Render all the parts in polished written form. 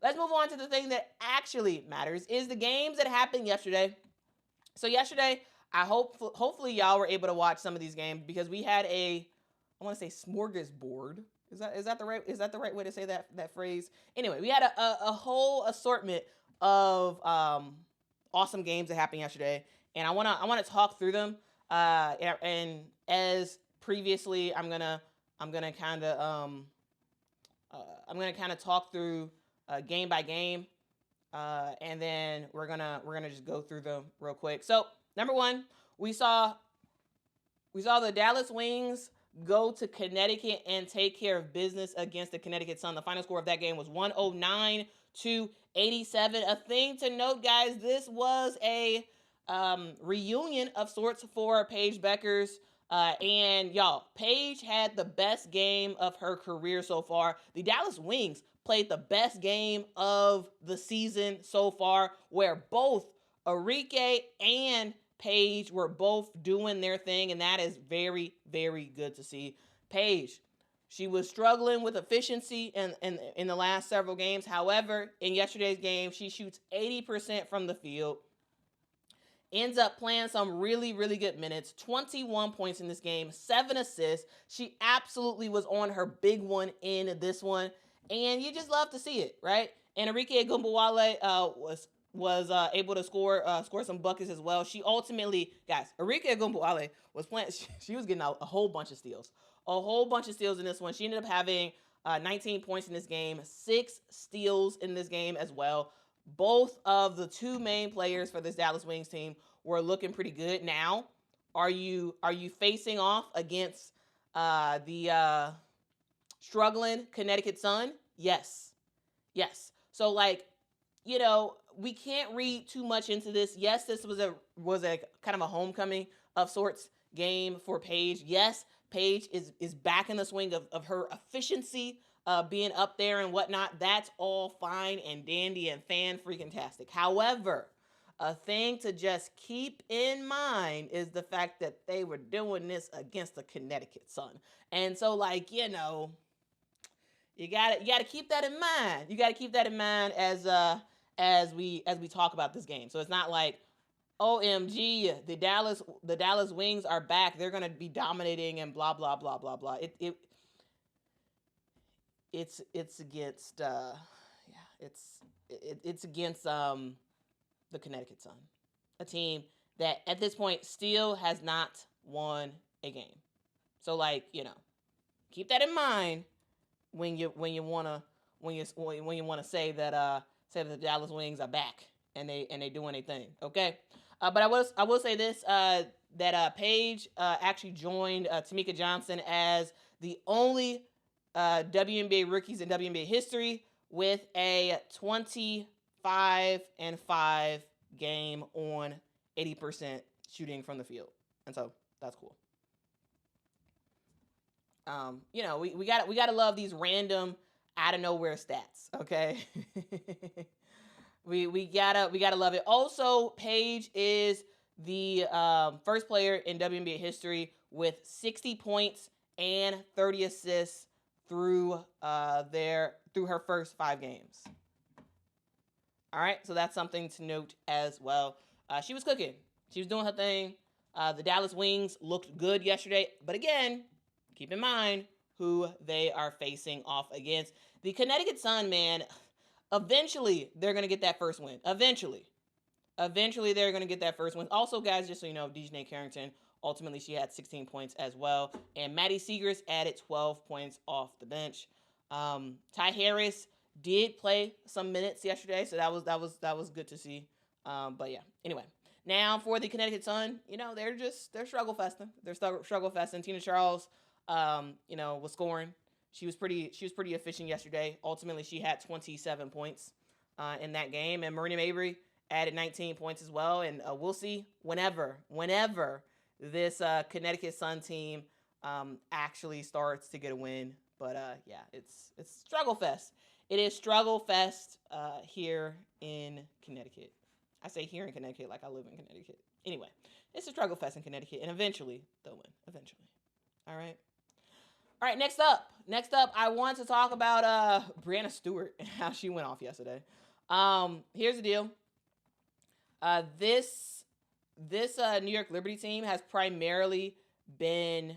let's move on to the thing that actually matters, is the games that happened yesterday. So yesterday, hopefully y'all were able to watch some of these games, because we had I want to say smorgasbord. Is that the right way to say that phrase? Anyway, we had a whole assortment of awesome games that happened yesterday, and I wanna talk through them. And as previously, I'm gonna kind of talk through game by game, and then we're gonna just go through them real quick. So number one, we saw the Dallas Wings go to Connecticut and take care of business against the Connecticut Sun. The final score of that game was 109-87. A thing to note, guys, this was a reunion of sorts for Paige Bueckers. And y'all, Paige had the best game of her career so far. The Dallas Wings played the best game of the season so far, where both Arike and Paige were both doing their thing, and that is very, very good to see. Paige, she was struggling with efficiency in the last several games. However, in yesterday's game, she shoots 80% from the field, ends up playing some really, really good minutes, 21 points in this game, 7 assists. She absolutely was on her big one in this one, and you just love to see it, right? And Arike Ogunbowale was able to score some buckets as well. She ultimately, guys, Arike Ogunbowale was playing. She was getting a whole bunch of steals. A whole bunch of steals in this one. She ended up having 19 points in this game, 6 steals in this game as well. Both of the two main players for this Dallas Wings team were looking pretty good. Now, are you facing off against the struggling Connecticut Sun? Yes. So, like, you know, we can't read too much into this. Yes, this was a kind of a homecoming of sorts game for Paige. Yes, Paige is back in the swing of her efficiency, being up there and whatnot. That's all fine and dandy and fan-freaking-tastic. However, a thing to just keep in mind is the fact that they were doing this against the Connecticut Sun. And so, like, you know, you gotta keep that in mind. You gotta keep that in mind as we talk about this game. So it's not like, OMG, the Dallas Wings are back. They're gonna be dominating and blah blah blah blah blah. It's against it's against the Connecticut Sun, a team that at this point still has not won a game. So, like, you know, keep that in mind when you want to say that the Dallas Wings are back and they doing their thing. Okay. But I will say this, that Paige actually joined Tamika Johnson as the only WNBA rookies in WNBA history with a 25-5 game on 80% shooting from the field. And so that's cool. You know, we gotta love these random out of nowhere stats, okay? we gotta love it. Also, Paige is the first player in WNBA history with 60 points and 30 assists through her first 5 games. All right, so that's something to note as well. She was cooking. She was doing her thing. The Dallas Wings looked good yesterday, but again, keep in mind who they are facing off against. The Connecticut Sun, man, eventually they're going to get that first win. Eventually they're going to get that first win. Also, guys, just so you know, Dejanay Carrington, ultimately she had 16 points as well. And Maddie Seegers added 12 points off the bench. Ty Harris did play some minutes yesterday, so that was good to see. But yeah, anyway. Now for the Connecticut Sun, you know, they're struggle festing. They're struggle festing. Tina Charles, you know, was scoring. She was pretty efficient yesterday. Ultimately, she had 27 points in that game, and Marina Mabry added 19 points as well. And we'll see whenever this Connecticut Sun team actually starts to get a win. But yeah, it's struggle fest. It is struggle fest here in Connecticut. I say here in Connecticut like I live in Connecticut. Anyway, it's a struggle fest in Connecticut, and eventually they'll win. Eventually. All right. All right, next up, I want to talk about Breanna Stewart and how she went off yesterday. Here's the deal. This New York Liberty team has primarily been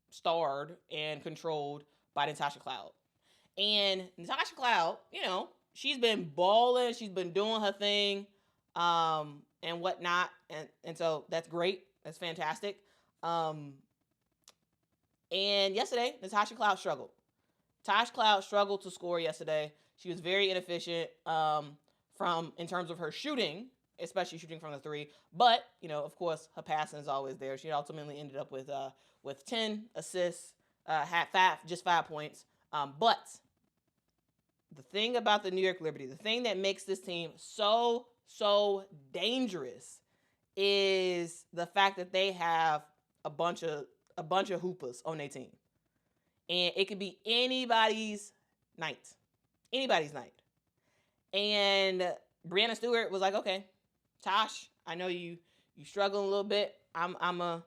starred and controlled by Natasha Cloud. And Natasha Cloud, she's been balling, she's been doing her thing, and whatnot, and so that's great, that's fantastic. And yesterday, Natasha Cloud struggled. Natasha Cloud struggled to score yesterday. She was very inefficient in terms of her shooting, especially shooting from the three. But, of course, her passing is always there. She ultimately ended up with 10 assists, had just 5 points. But the thing about the New York Liberty, the thing that makes this team so dangerous is the fact that they have a bunch of hoopers on their team. And it could be anybody's night. And Brianna Stewart was like, okay, Tosh, I know you struggling a little bit. I'm gonna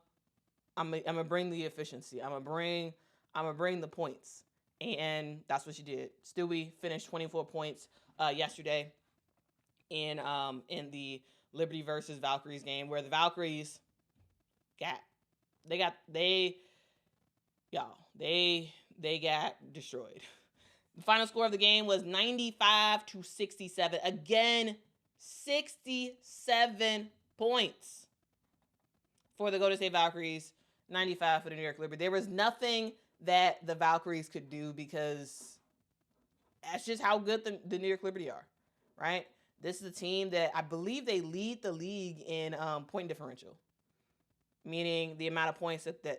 bring the efficiency. I'm gonna bring the points. And that's what she did. Stewie finished 24 points yesterday in the Liberty versus Valkyries game, where the Valkyries got destroyed. The final score of the game was 95-67. Again, 67 points for the Golden State Valkyries, 95 for the New York Liberty. There was nothing that the Valkyries could do because that's just how good the New York Liberty are, right? This is a team that I believe they lead the league in point differential, meaning the amount of points that the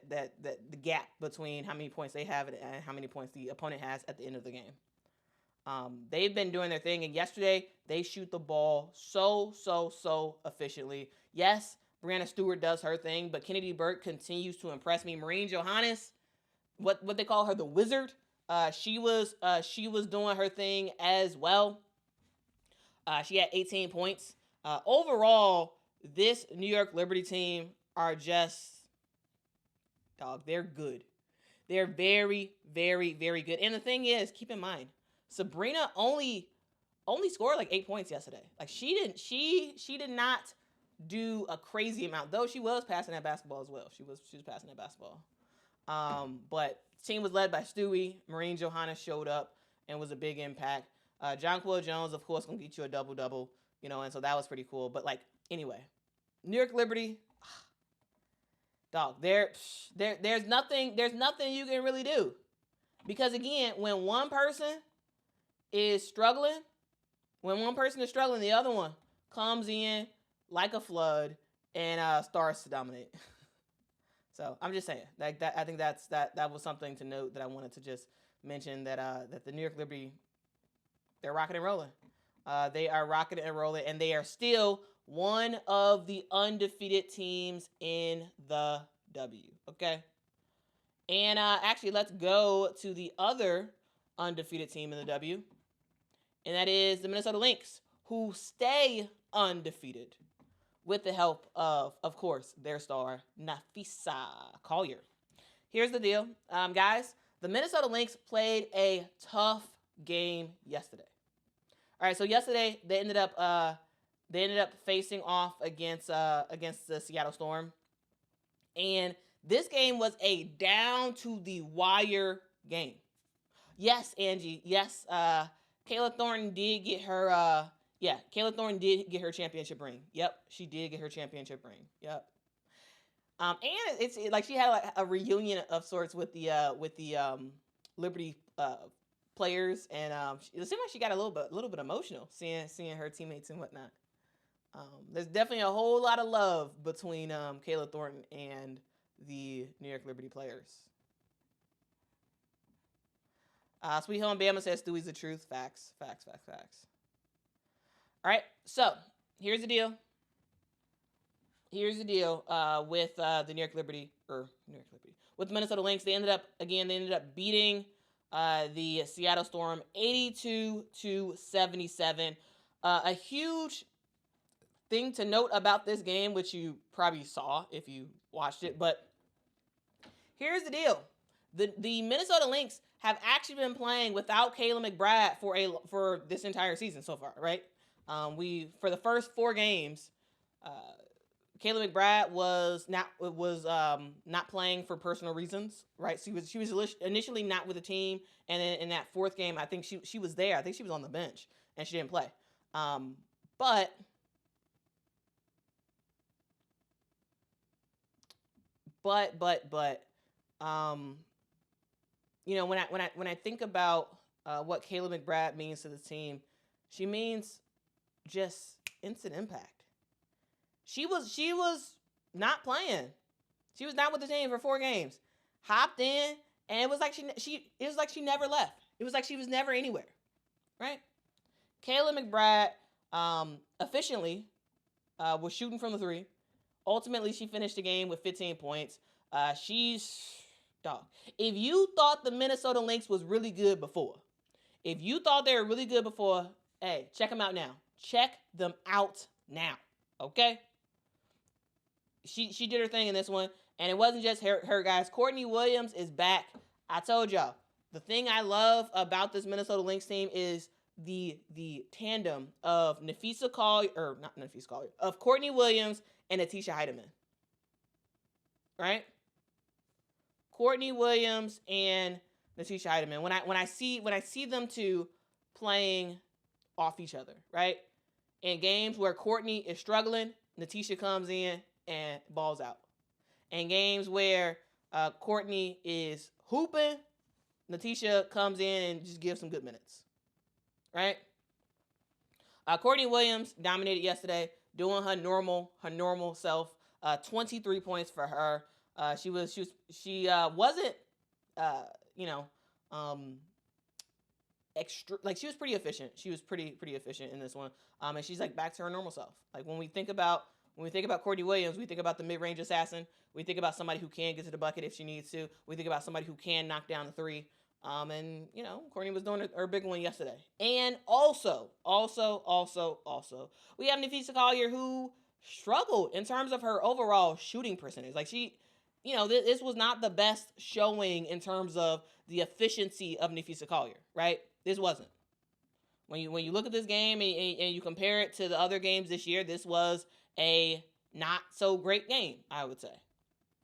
gap between how many points they have and how many points the opponent has at the end of the game. They've been doing their thing, and yesterday they shoot the ball so efficiently. Yes, Breanna Stewart does her thing, but Kennedy Burke continues to impress me. Maureen Johannes, what they call her, the Wizard. She was doing her thing as well. She had 18 points. Overall, this New York Liberty team are just, they're good. They're very good. And the thing is, keep in mind, Sabrina only scored like 8 points yesterday. Like she did not do a crazy amount, though she was passing that basketball as well. She was passing that basketball. But the team was led by Stewie. Maureen Johannes showed up and was a big impact. Jonquil Jones, of course, gonna get you a double-double, and so that was pretty cool. But anyway, New York Liberty, there's nothing you can really do. Because again, when one person is struggling, the other one comes in like a flood and starts to dominate. So I'm just saying, like that. I think that was something to note that I wanted to just mention, that the New York Liberty, they're rocking and rolling. They are rocking and rolling, and they are still one of the undefeated teams in the W. Okay. And actually, let's go to the other undefeated team in the W, and that is the Minnesota Lynx, who stay undefeated with the help of course, their star, Napheesa Collier. Here's the deal, guys. The Minnesota Lynx played a tough game yesterday. All right, so yesterday they ended up facing off against the Seattle Storm, and this game was a down to the wire game. Yes, Angie. Yes, Kayla Thornton did get her. Kayla Thornton did get her championship ring. Yep, she did get her championship ring. Yep. And it's like she had like a reunion of sorts with the Liberty players, and it seemed like she got a little bit emotional seeing her teammates and whatnot. There's definitely a whole lot of love between Kayla Thornton and the New York Liberty players. Sweet Home Bama says Stewie's the truth. Facts. All right, so here's the deal. With the New York Liberty, with the Minnesota Lynx. They ended up beating the Seattle Storm 82-77. A huge thing to note about this game, which you probably saw if you watched it, but Here's the deal. The Minnesota Lynx have actually been playing without Kayla McBride for this entire season so far, right? For the first 4 games, Kayla McBride was not playing for personal reasons, right? She was initially not with the team, and then in that 4th game, I think she was there. I think she was on the bench and she didn't play. But you know, when I think about what Kayla McBride means to the team, she means just instant impact. She was not playing. She was not with the team for 4 games. Hopped in, and it was like she never left. It was like she was never anywhere, right? Kayla McBride efficiently was shooting from the 3. Ultimately, she finished the game with 15 points. She's dog. If you thought the Minnesota Lynx was really good before, hey, check them out now. Check them out now. Okay? She did her thing in this one, and it wasn't just her guys. Courtney Williams is back. I told y'all, the thing I love about this Minnesota Lynx team is the tandem of of Courtney Williams and Atisha Heidemann. Right? Courtney Williams and Natisha Heidemann. When I see them two playing off each other, right? In games where Courtney is struggling, Natisha comes in and balls out. In games where Courtney is hooping, Natisha comes in and just gives some good minutes, right? Courtney Williams dominated yesterday, doing her normal self. 23 points for her. She wasn't extra, like, she was pretty efficient. She was pretty efficient in this one. And she's like back to her normal self. Like when we think about Courtney Williams, we think about the mid-range assassin. We think about somebody who can get to the bucket if she needs to. We think about somebody who can knock down the 3. And Courtney was doing her big one yesterday. And also, we have Napheesa Collier, who struggled in terms of her overall shooting percentage. Like this was not the best showing in terms of the efficiency of Napheesa Collier, right? This wasn't. When you look at this game and you compare it to the other games this year, this was a not so great game, I would say.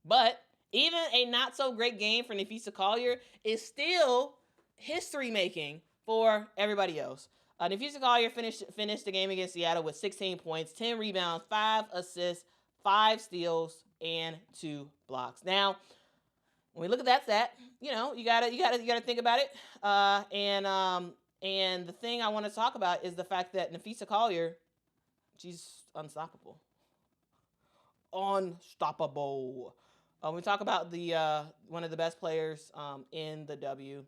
But even a not so great game for Napheesa Collier is still history making for everybody else. Napheesa Collier finished the game against Seattle with 16 points, 10 rebounds, 5 assists, 5 steals, and 2 blocks. Now, when we look at that stat, you gotta think about it. And the thing I want to talk about is the fact that Napheesa Collier, she's unstoppable. When we talk about the one of the best players in the W,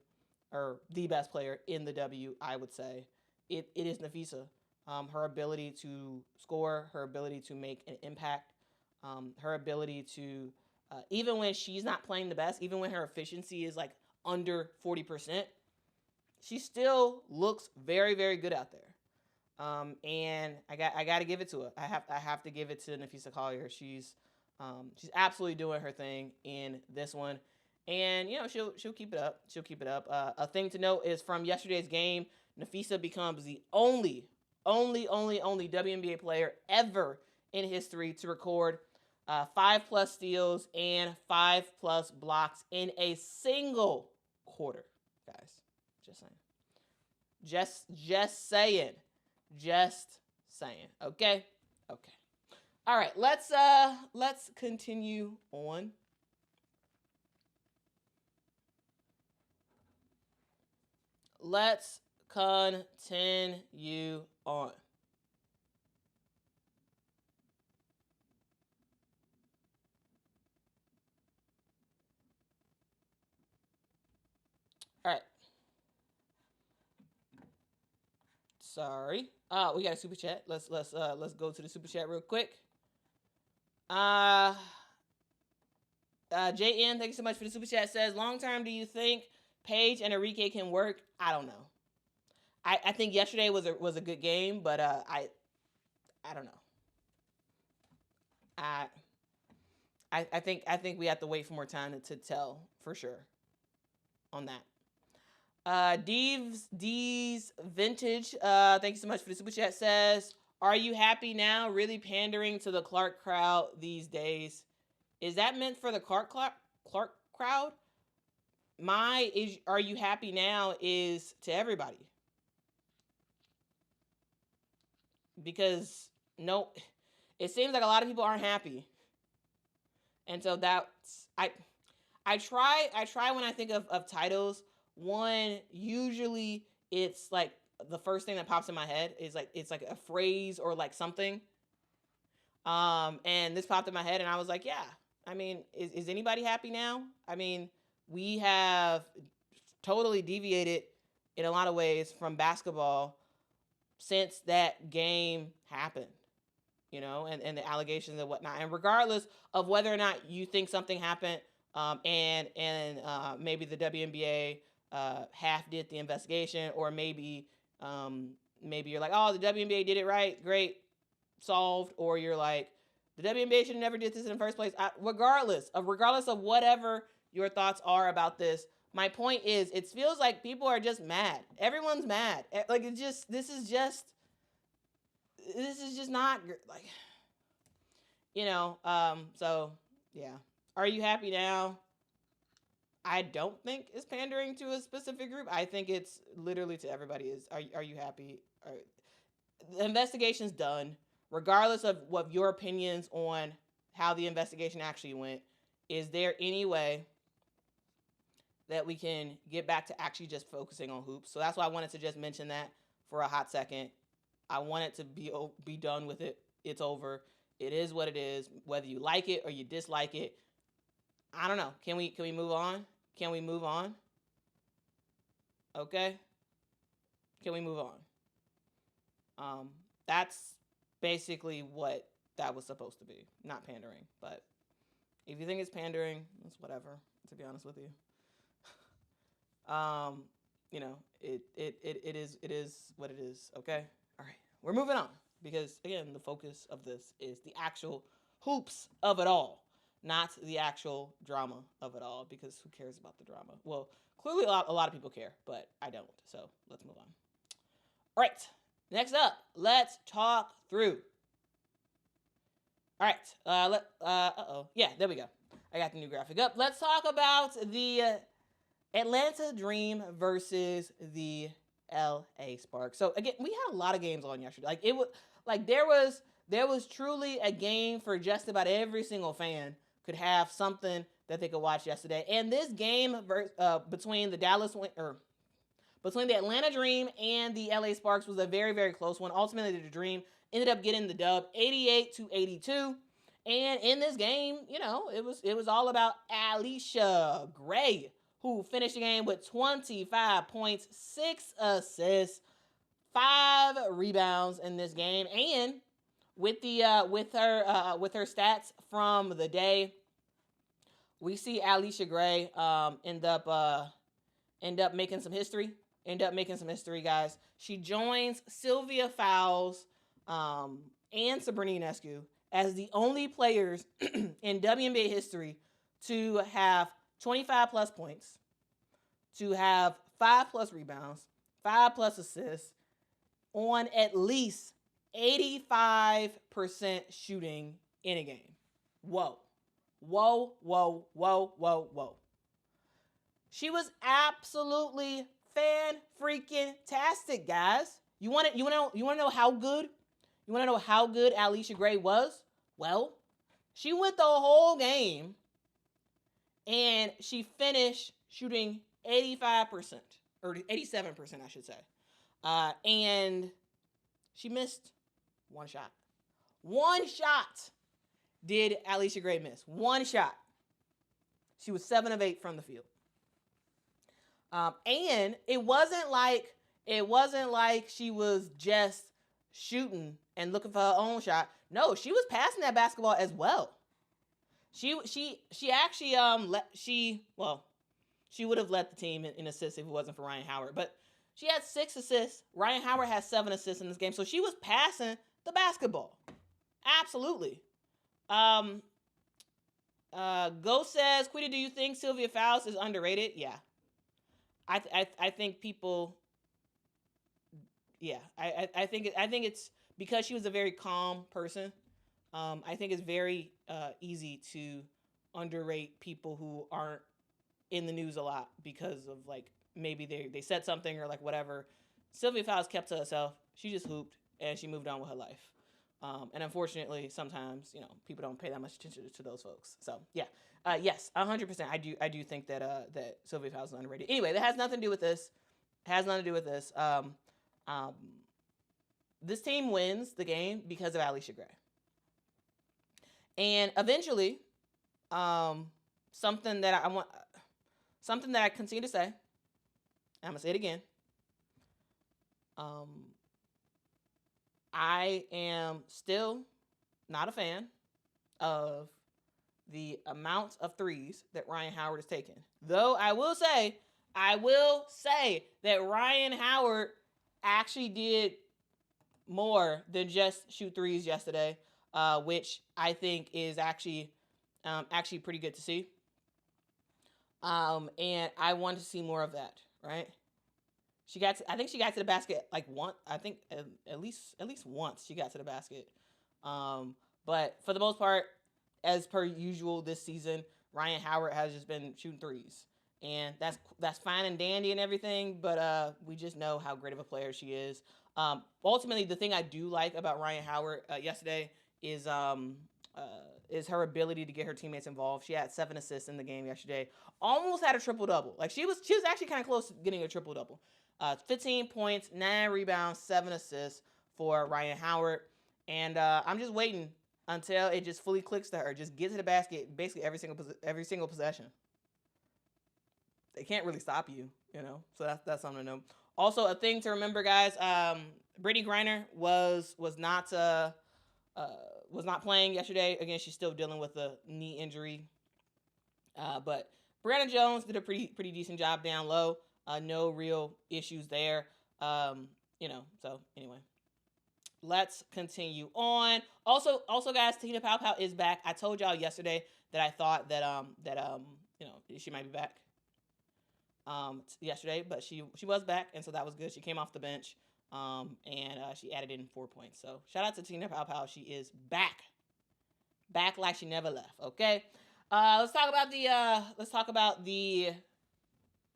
or the best player in the W, I would say it is Napheesa. Her ability to score, her ability to make an impact, her ability to even when she's not playing the best, even when her efficiency is like under 40%, she still looks very, very good out there. And I got to give it to her. I have to give it to Napheesa Collier. She's absolutely doing her thing in this one, and she'll keep it up. A thing to note is from yesterday's game, Napheesa becomes the only WNBA player ever in history to record 5+ steals and 5+ blocks in a single quarter. Guys, just saying. Okay. All right, let's continue on. Let's continue on. All right. Sorry. We got a super chat. Let's go to the super chat real quick. JN, thank you so much for the super chat. Says, long term, do you think Paige and Enrique can work? I don't know. I think yesterday was a good game, but I don't know. I think we have to wait for more time to tell for sure on that. D's Vintage, thank you so much for the super chat, says, are you happy now? Really pandering to the Clark crowd these days. Is that meant for the Clark crowd? Are you happy now is to everybody. Because no, it seems like a lot of people aren't happy. And so that's, I try when I think of titles. One, usually it's like the first thing that pops in my head is like, it's like a phrase or like something. And this popped in my head and I was like, yeah, I mean, is anybody happy now? I mean, we have totally deviated in a lot of ways from basketball since that game happened, you know, and the allegations and whatnot. And regardless of whether or not you think something happened, and maybe the WNBA half did the investigation, or maybe you're like, oh, the WNBA did it right, great, solved, or you're like, the WNBA should have never did this in the first place. Regardless of whatever your thoughts are about this, my point is, it feels like people are just mad. Everyone's mad. Like, this is just not like, you know. So yeah, are you happy now? I don't think it's pandering to a specific group. I think it's literally to everybody. Are you happy? The investigation's done. Regardless of what your opinions on how the investigation actually went, is there any way that we can get back to actually just focusing on hoops? So that's why I wanted to just mention that for a hot second. I want it to be done with it. It's over. It is what it is. Whether you like it or you dislike it, I don't know. Can we move on? Can we move on? Okay. Can we move on? That's basically what that was supposed to be. Not pandering, but if you think it's pandering, it's whatever, to be honest with you. You know, it is what it is. Okay. All right. We're moving on because, again, the focus of this is the actual hoops of it all, not the actual drama of it all, because who cares about the drama? Well, clearly a lot of people care, but I don't. So let's move on. All right. Next up, let's talk through. All right. Yeah, there we go. I got the new graphic up. Let's talk about the Atlanta Dream versus the LA Sparks. So again, we had a lot of games on yesterday. Like, it was like there was truly a game for just about every single fan could have something that they could watch yesterday. And this game between the Atlanta Dream and the LA Sparks was a very, very close one. Ultimately, the Dream ended up getting the dub 88-82. And in this game, you know, it was all about Allisha Gray, who finished the game with 25 points, 6 assists, 5 rebounds in this game. And with her stats from the day, we see Allisha Gray end up making some history. Guys. She joins Sylvia Fowles and Sabrina Ionescu as the only players in WNBA history to have 25 plus points, to have 5 plus rebounds, 5 plus assists, on at least 85% shooting in a game. Whoa. She was absolutely fan-freaking-tastic, guys. You want to know how good? You want to know how good Allisha Gray was? Well, she went the whole game and she finished shooting 85%, or 87%, I should say. And she missed one shot. One shot did Allisha Gray miss. One shot. She was 7 of 8 from the field. And it wasn't like she was just shooting and looking for her own shot. No, she was passing that basketball as well. She actually she would have led the team in assists if it wasn't for Rhyne Howard. But she had 6 assists. Rhyne Howard has 7 assists in this game. So she was passing the basketball. Absolutely. Ghost says, Quita, do you think Sylvia Fowles is underrated? Yeah. I think people. Yeah, I think it's because she was a very calm person. I think it's very easy to underrate people who aren't in the news a lot because of like maybe they said something or like whatever. Sylvia Fowles kept to herself. She just hooped and she moved on with her life. And unfortunately, sometimes people don't pay that much attention to those folks. So yeah, yes, 100%. I do think that that Sylvia Fowles is underrated. Anyway, that has nothing to do with this. Um, this team wins the game because of Allisha Gray. And eventually, something that I continue to say, I'm gonna say it again. I am still not a fan of the amount of threes that Rhyne Howard is taking. Though I will say that Rhyne Howard actually did more than just shoot threes yesterday, which I think is actually pretty good to see. And I want to see more of that, right? I think she got to the basket like once. I think at least once she got to the basket. But for the most part, as per usual this season, Rhyne Howard has just been shooting threes. And that's fine and dandy and everything, but we just know how great of a player she is. Ultimately, the thing I do like about Rhyne Howard yesterday is her ability to get her teammates involved. She had 7 assists in the game yesterday. Almost had a triple-double. Like she was actually kind of close to getting a triple-double. 15 points, 9 rebounds, 7 assists for Rhyne Howard. And I'm just waiting until it just fully clicks to her. Just get to the basket basically every single possession. They can't really stop you, So that's something to know. Also, a thing to remember, guys. Brittany Griner was not playing yesterday. Again, she's still dealing with a knee injury. But Brianna Jones did a pretty decent job down low. No real issues there. So anyway, let's continue on. Also, guys, Tina Pow Pow is back. I told y'all yesterday that I thought that she might be back. Yesterday, but she was back, and so that was good. She came off the bench, and she added in 4 points. So shout out to Tina Pow Pow. She is back like she never left. Okay, let's talk about the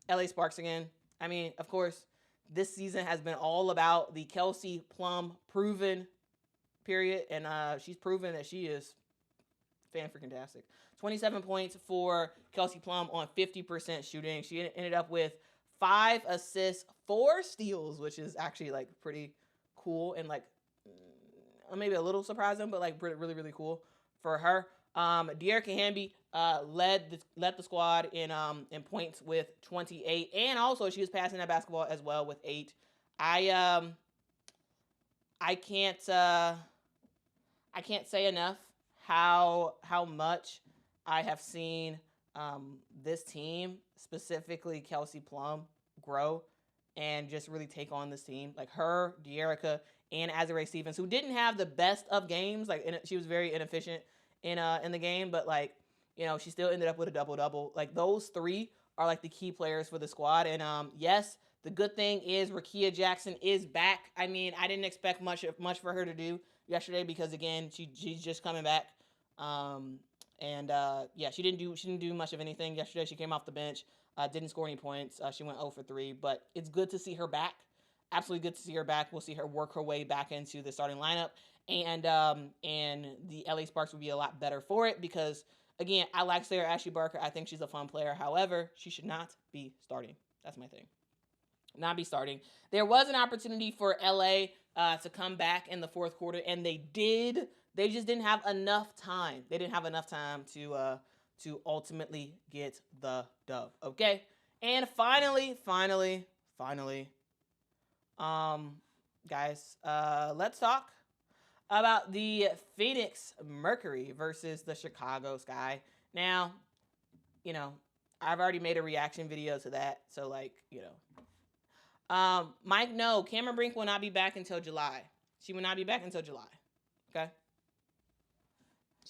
LA Sparks again. I mean, of course, this season has been all about the Kelsey Plum proven period, and she's proven that she is fan-freaking-tastic. 27 points for Kelsey Plum on 50% shooting. She ended up with 5 assists, 4 steals, which is actually like pretty cool and like maybe a little surprising, but like really, really cool for her. De'Erica Hamby led the squad in points with 28, and also she was passing that basketball as well with 8. I can't say enough how much I have seen this team, specifically Kelsey Plum, grow and just really take on this team. Like her, De'Erica, and Azurá Stevens, who didn't have the best of games. Like she was very inefficient in the game, but like she still ended up with a double-double. Like those 3 are like the key players for the squad. And yes, the good thing is Rickea Jackson is back. I mean, I didn't expect much for her to do yesterday because again, she's just coming back. She didn't do much of anything yesterday. She came off the bench, didn't score any points. She went 0 for 3, but it's good to see her back. Absolutely good to see her back. We'll see her work her way back into the starting lineup, and the LA Sparks will be a lot better for it because again, I like Sarah Ashley Barker. I think she's a fun player. However, she should not be starting. That's my thing. Not be starting. There was an opportunity for LA to come back in the fourth quarter, and they did. They just didn't have enough time. They didn't have enough time to ultimately get the dub. Okay, and finally, guys, let's talk about the Phoenix Mercury versus the Chicago Sky. Now, I've already made a reaction video to that, so like, Mike, no, Cameron Brink will not be back until July. She will not be back until July. Okay.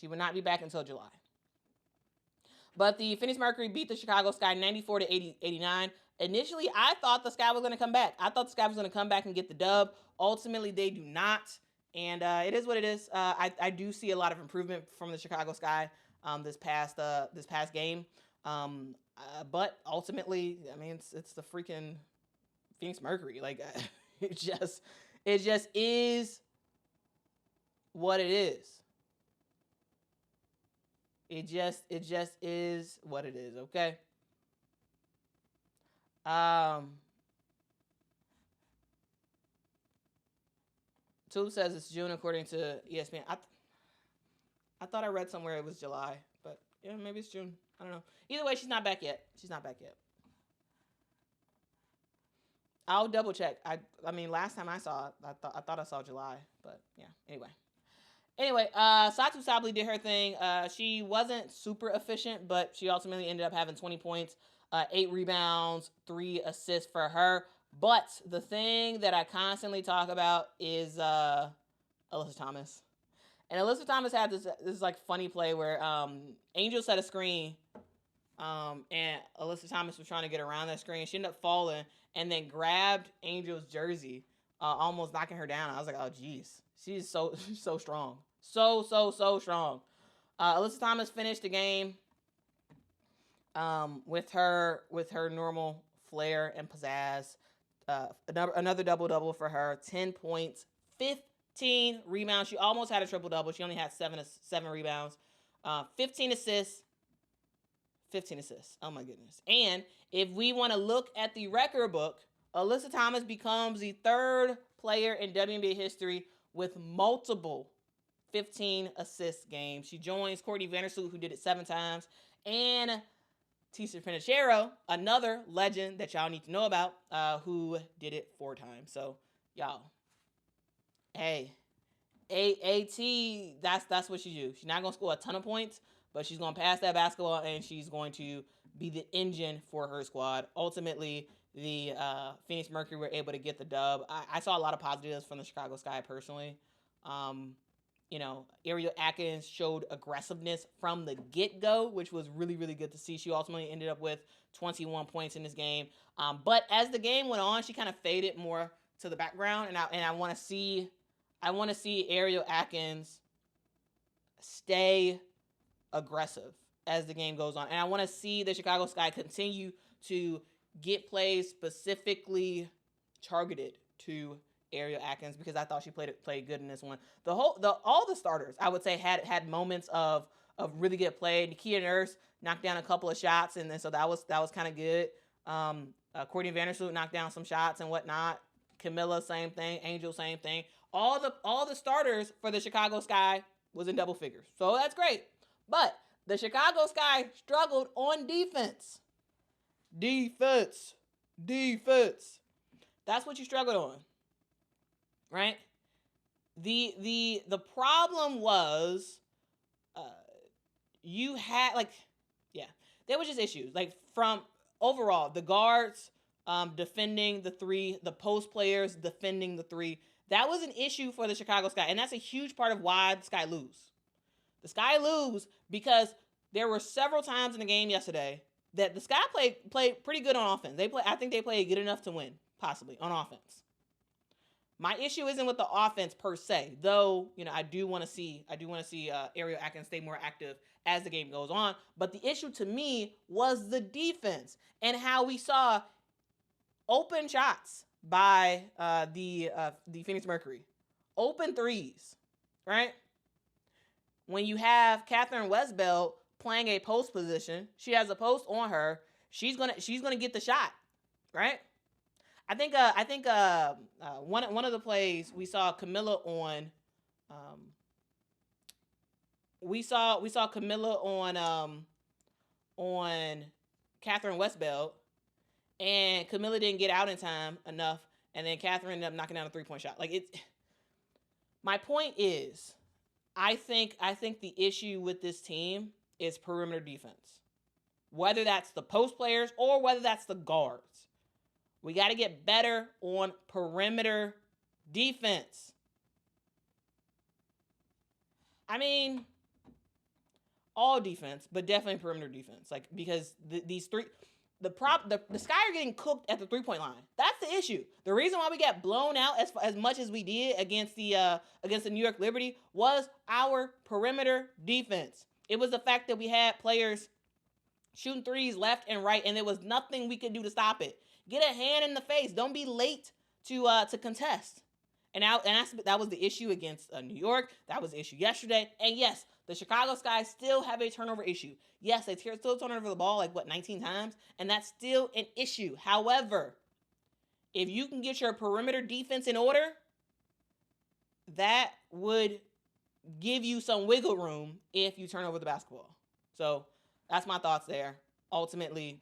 She will not be back until July. But the Phoenix Mercury beat the Chicago Sky 94 to 89. Initially, I thought the Sky was going to come back. I thought the Sky was going to come back and get the dub. Ultimately, they do not. And it is what it is. I do see a lot of improvement from the Chicago Sky this past game. But ultimately, I mean, it's the freaking Phoenix Mercury. Like, it just is what it is. It just is what it is, okay? Tube says it's June according to ESPN. I thought I read somewhere it was July, but yeah, maybe it's June. I don't know. Either way, she's not back yet. I'll double check. I mean, last time I saw it, I thought I saw July, but yeah. Anyway, Satu Sabli did her thing. She wasn't super efficient, but she ultimately ended up having 20 points, 8 rebounds, 3 assists for her. But the thing that I constantly talk about is Allisha Thomas. And Allisha Thomas had this like funny play where Angel set a screen, and Allisha Thomas was trying to get around that screen. She ended up falling and then grabbed Angel's jersey, almost knocking her down. I was like, oh geez, she's so strong, so strong. Allisha Thomas finished the game with her normal flair and pizzazz. Another double for her. 10 points, 15 rebounds. She almost had a triple double. She only had seven rebounds. 15 assists. Oh my goodness. And if we want to look at the record book, Allisha Thomas becomes the 3rd player in WNBA history with multiple 15 assist games. She joins Courtney Vandersloot, who did it 7 times, and Tisa Penichero, another legend that y'all need to know about, who did it 4 times. So, y'all, hey, AT, that's what she do. She's not going to score a ton of points, but she's going to pass that basketball, and she's going to be the engine for her squad. Ultimately, the Phoenix Mercury were able to get the dub. I saw a lot of positives from the Chicago Sky personally. Ariel Atkins showed aggressiveness from the get-go, which was really, really good to see. She ultimately ended up with 21 points in this game. But as the game went on, she kind of faded more to the background, and I want to see Ariel Atkins stay aggressive as the game goes on. And I want to see the Chicago Sky continue to get plays specifically targeted to Ariel Atkins, because I thought she played good in this one. All the starters, I would say, had moments of really good play. Nakia Nurse knocked down a couple of shots, and then so that was kind of good. Courtney Vandersloot knocked down some shots and whatnot. Camilla, same thing. Angel, same thing. All the starters for the Chicago Sky was in double figures, so that's great. But the Chicago Sky struggled on defense. Defense. That's what you struggled on, right? The problem was, you had there was just issues from overall the guards defending the 3, the post players defending the 3. That was an issue for the Chicago Sky, and that's a huge part of why the Sky lose. The Sky lose because there were several times in the game yesterday that the Sky played pretty good on offense. I think they played good enough to win, possibly, on offense. My issue isn't with the offense per se, though. I do want to see Ariel Atkins stay more active as the game goes on. But the issue to me was the defense and how we saw open shots by the Phoenix Mercury, open threes, right? When you have Catherine Westbeld playing a post position, she has a post on her. She's gonna get the shot, right? I think one of the plays we saw Camilla on. We saw Camilla on Catherine Westbeld, and Camilla didn't get out in time enough, and then Catherine ended up knocking down a 3-point shot. My point is, I think the issue with this team is perimeter defense. Whether that's the post players or whether that's the guards. We got to get better on perimeter defense. I mean, all defense, but definitely perimeter defense. Like, because these three, the Sky are getting cooked at the 3-point line. That's the issue. The reason why we got blown out as much as we did against the New York Liberty was our perimeter defense. It was the fact that we had players shooting threes left and right, and there was nothing we could do to stop it. Get a hand in the face. Don't be late to contest. And that was the issue against New York. That was the issue yesterday. And yes, the Chicago Sky still have a turnover issue. Yes, they still turn over the ball 19 times, and that's still an issue. However, if you can get your perimeter defense in order, that would give you some wiggle room if you turn over the basketball. So that's my thoughts there. Ultimately,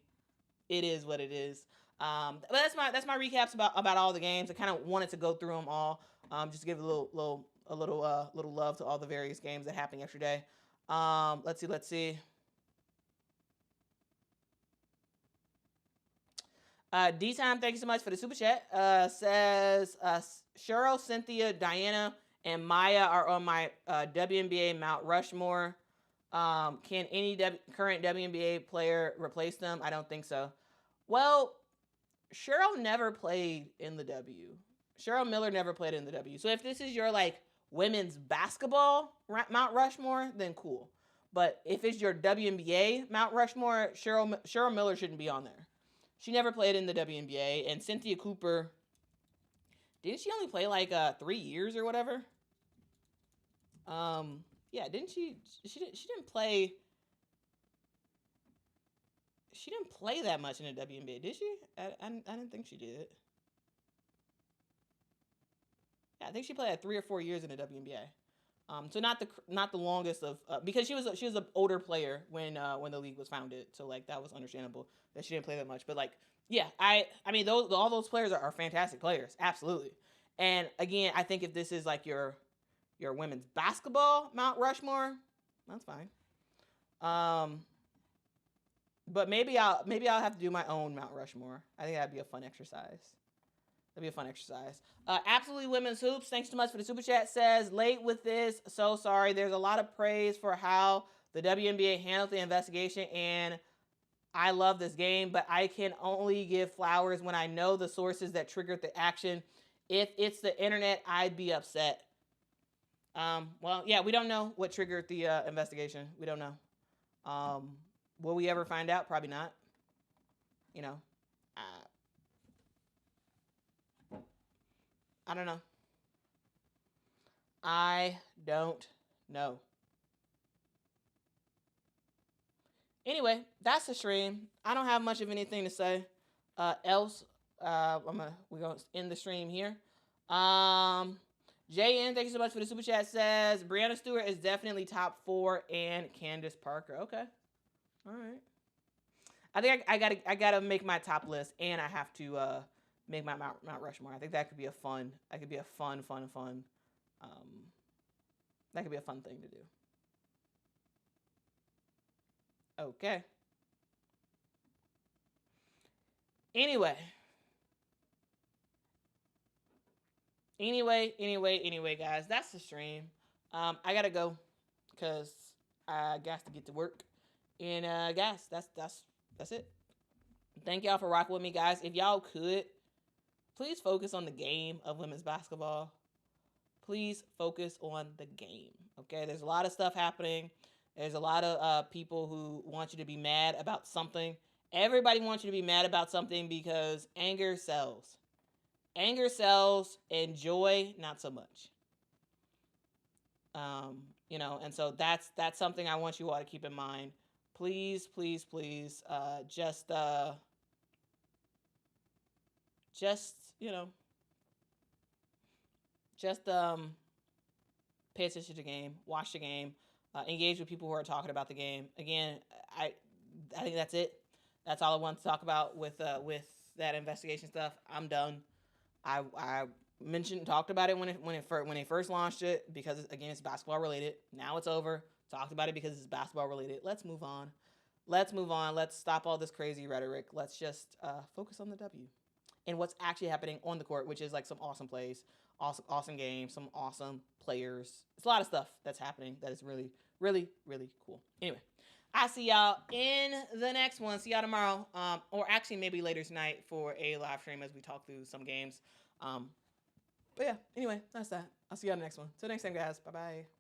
it is what it is. But that's my recaps about all the games. I kind of wanted to go through them all, just to give a little love to all the various games that happened yesterday. Let's see. D-Time, thank you so much for the super chat. Says Cheryl, Cynthia, Diana, and Maya are on my WNBA Mount Rushmore. Can any current WNBA player replace them? I don't think so. Well, Cheryl never played in the W. Cheryl Miller never played in the W. So if this is your women's basketball Mount Rushmore, then cool. But if it's your WNBA Mount Rushmore, Cheryl Miller shouldn't be on there. She never played in the WNBA. And Cynthia Cooper, didn't she only play 3 years or whatever? Yeah, didn't she? She didn't play. She didn't play that much in the WNBA, did she? I didn't think she did. Yeah, I think she played 3 or 4 years in the WNBA. So not the longest of because she was an older player when the league was founded. So that was understandable that she didn't play that much. But yeah, I mean all those players are fantastic players, absolutely. And again, I think if this is your women's basketball Mount Rushmore, that's fine. But maybe I'll have to do my own Mount Rushmore. I think that'd be a fun exercise. Absolutely Women's Hoops, thanks so much for the super chat. Says, late with this, so sorry. There's a lot of praise for how the WNBA handled the investigation, and I love this game, but I can only give flowers when I know the sources that triggered the action. If it's the internet, I'd be upset. Well, yeah, we don't know what triggered the investigation. We don't know. Will we ever find out? Probably not. I don't know. I don't know. Anyway, that's the stream. I don't have much of anything to say else. We're going to end the stream here. JN, thank you so much for the super chat. Says, Brianna Stewart is definitely top 4 and Candace Parker. Okay. All right. I think I gotta make my top list, and I have to make my Mount Rushmore. I think that could be a fun. That could be a fun. That could be a fun thing to do. Okay. Anyway, guys, that's the stream. I gotta go because I got to get to work. And guys, that's it. Thank y'all for rocking with me, guys. If y'all could, please focus on the game of women's basketball. Please focus on the game. Okay, there's a lot of stuff happening. There's a lot of people who want you to be mad about something. Everybody wants you to be mad about something because anger sells. Anger sells, and joy not so much. And so that's something I want you all to keep in mind. Please, just pay attention to the game, watch the game, engage with people who are talking about the game. Again, I think that's it. That's all I want to talk about with that investigation stuff. I'm done. I talked about it when they first launched it because it's basketball related. Now it's over. Talked about it because it's basketball related. Let's move on. Let's stop all this crazy rhetoric. Let's just focus on the W. and what's actually happening on the court, which is like some awesome plays, awesome games, some awesome players. It's a lot of stuff that's happening that is really, really, really cool. Anyway, I see y'all in the next one. See y'all tomorrow, or actually maybe later tonight for a live stream as we talk through some games. But yeah, anyway, that's that. I'll see y'all in the next one. Till next time, guys. Bye-bye.